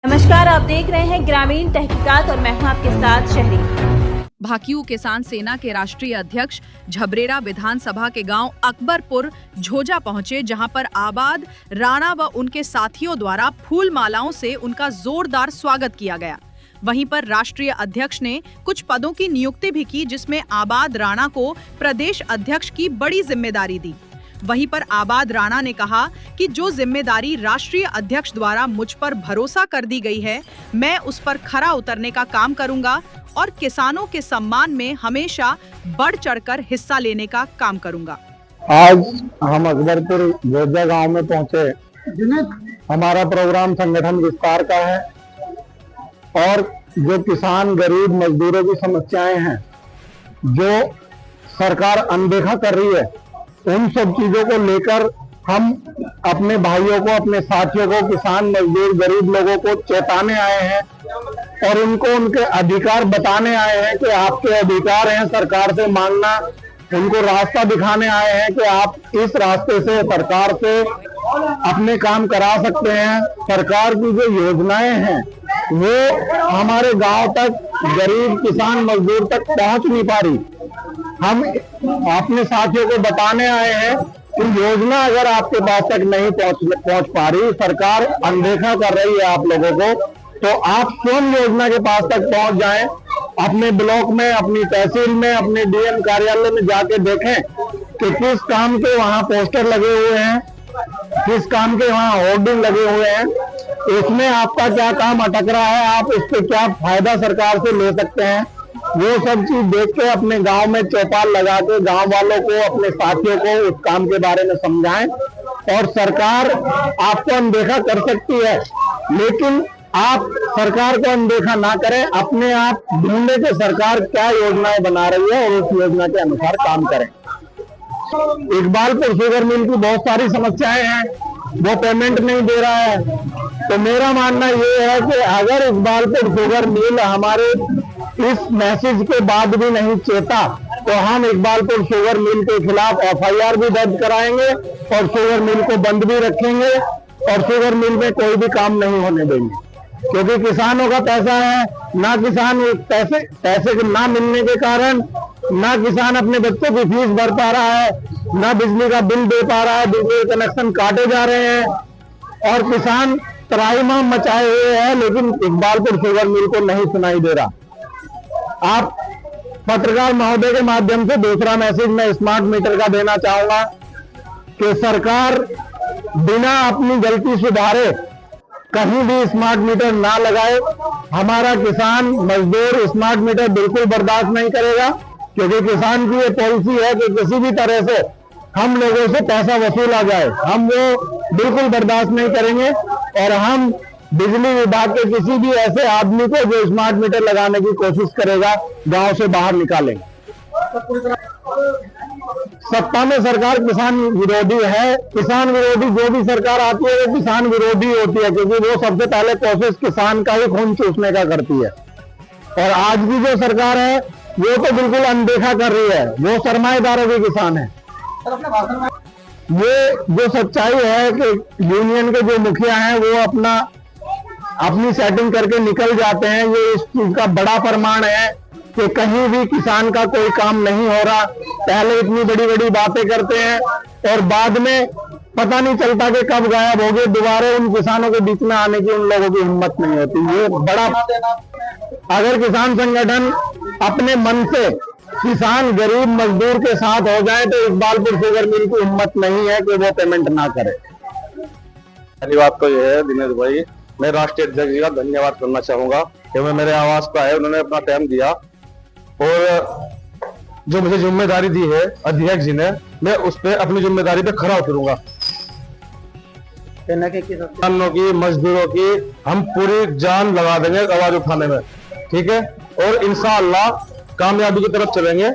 नमस्कार, आप देख रहे हैं ग्रामीण तहकीकात और मैं हूं आपके साथ शहरी। भाकियू किसान सेना के राष्ट्रीय अध्यक्ष झबरेड़ा विधानसभा के गांव अकबरपुर झोजा पहुंचे, जहां पर आबाद राणा व उनके साथियों द्वारा फूल मालाओं से उनका जोरदार स्वागत किया गया। वहीं पर राष्ट्रीय अध्यक्ष ने कुछ पदों की नियुक्ति भी की, जिसमें आबाद राणा को प्रदेश अध्यक्ष की बड़ी जिम्मेदारी दी। वहीं पर आबाद राणा ने कहा कि जो जिम्मेदारी राष्ट्रीय अध्यक्ष द्वारा मुझ पर भरोसा कर दी गई है, मैं उस पर खरा उतरने का काम करूंगा और किसानों के सम्मान में हमेशा बढ़ चढ़कर हिस्सा लेने का काम करूंगा। आज हम अकबरपुर झोजा गांव में पहुंचे। हमारा प्रोग्राम संगठन विस्तार का है और जो किसान गरीब मजदूरों की समस्याएं हैं, जो सरकार अनदेखा कर रही है, उन सब चीजों को लेकर हम अपने भाइयों को, अपने साथियों को, किसान मजदूर गरीब लोगों को चेताने आए हैं और उनको उनके अधिकार बताने आए हैं कि आपके अधिकार हैं सरकार से मांगना। उनको रास्ता दिखाने आए हैं कि आप इस रास्ते से सरकार से अपने काम करा सकते हैं। सरकार की जो योजनाएं हैं वो हमारे गांव तक, गरीब किसान मजदूर तक पहुंच नहीं पा रही। हम अपने साथियों को बताने आए हैं कि योजना अगर आपके पास तक नहीं पहुंच पा रही, सरकार अनदेखा कर रही है आप लोगों को, तो आप स्वयं योजना के पास तक पहुंच जाएं। अपने ब्लॉक में, अपनी तहसील में, अपने डीएम कार्यालय में जाके देखें कि किस काम के वहां पोस्टर लगे हुए हैं, किस काम के वहां होर्डिंग लगे हुए हैं, उसमें आपका क्या काम अटक रहा है, आप उस पर क्या फायदा सरकार से ले सकते हैं। वो सब चीज देख के अपने गांव में चौपाल लगा के गांव वालों को, अपने साथियों को उस काम के बारे में समझाएं। और सरकार आपको अनदेखा कर सकती है, लेकिन आप सरकार को अनदेखा ना करें, अपने आप ढूंढे कि सरकार क्या योजनाएं बना रही है और उस योजना के अनुसार काम करें। इकबालपुर शुगर मिल की बहुत सारी समस्याएं हैं, वो पेमेंट नहीं दे रहा है। तो मेरा मानना ये है कि अगर इकबालपुर शुगर मिल हमारे इस मैसेज के बाद भी नहीं चेता, तो हम इकबालपुर शुगर मिल के खिलाफ एफआईआर भी दर्ज कराएंगे और शुगर मिल को बंद भी रखेंगे और शुगर मिल में कोई भी काम नहीं होने देंगे। क्योंकि किसानों का पैसा है, ना किसान पैसे ना मिलने के कारण ना किसान अपने बच्चों की फीस भर पा रहा है, ना बिजली का बिल दे पा रहा है, बिजली के कनेक्शन काटे जा रहे हैं और किसान त्राहिमाम मचाए हुए हैं, लेकिन इकबालपुर शुगर मिल को नहीं सुनाई दे रहा। आप पत्रकार महोदय के माध्यम से दूसरा मैसेज मैं स्मार्ट मीटर का देना चाहूंगा कि सरकार बिना अपनी गलती सुधारे कहीं भी स्मार्ट मीटर ना लगाए। हमारा किसान मजदूर स्मार्ट मीटर बिल्कुल बर्दाश्त नहीं करेगा, क्योंकि किसान की ये पॉलिसी है कि किसी भी तरह से हम लोगों से पैसा वसूला जाए, हम वो बिल्कुल बर्दाश्त नहीं करेंगे। और हम बिजली विभाग के किसी भी ऐसे आदमी को जो स्मार्ट मीटर लगाने की कोशिश करेगा, गांव से बाहर निकालेंगे। सत्ता में सरकार किसान विरोधी है। किसान विरोधी जो भी सरकार आती है वो किसान विरोधी होती है, क्योंकि वो सबसे पहले कोशिश किसान का ही खून चूसने का करती है। और आज भी जो सरकार है वो तो बिल्कुल अनदेखा कर रही है, वो सरमाएदारों के किसान है। ये जो सच्चाई है कि यूनियन के जो मुखिया हैं वो अपनी सेटिंग करके निकल जाते हैं, ये इस चीज का बड़ा प्रमाण है कि कहीं भी किसान का कोई काम नहीं हो रहा। पहले इतनी बड़ी बड़ी बातें करते हैं और बाद में पता नहीं चलता कि कब गायब हो गए। दोबारा उन किसानों के बीच में आने की उन लोगों की हिम्मत नहीं होती। ये बड़ा, अगर किसान संगठन अपने मन से किसान गरीब मजदूर के साथ हो जाए तो इकबालपुर शुगर मिल की हिम्मत नहीं है कि वो पेमेंट ना करे। पहली बात तो ये है दिनेश भाई, मैं राष्ट्रीय अध्यक्ष जी का धन्यवाद करना चाहूंगा कि मैं मेरे आवास पर आए, उन्होंने अपना टाइम दिया और जो मुझे जिम्मेदारी दी है अध्यक्ष जी ने, मैं उस पर अपनी जिम्मेदारी पे खरा उतरूंगा। किसानों की, मजदूरों की हम पूरी जान लगा देंगे आवाज उठाने में, ठीक है। और इंशाअल्लाह कामयाबी की तरफ चलेंगे।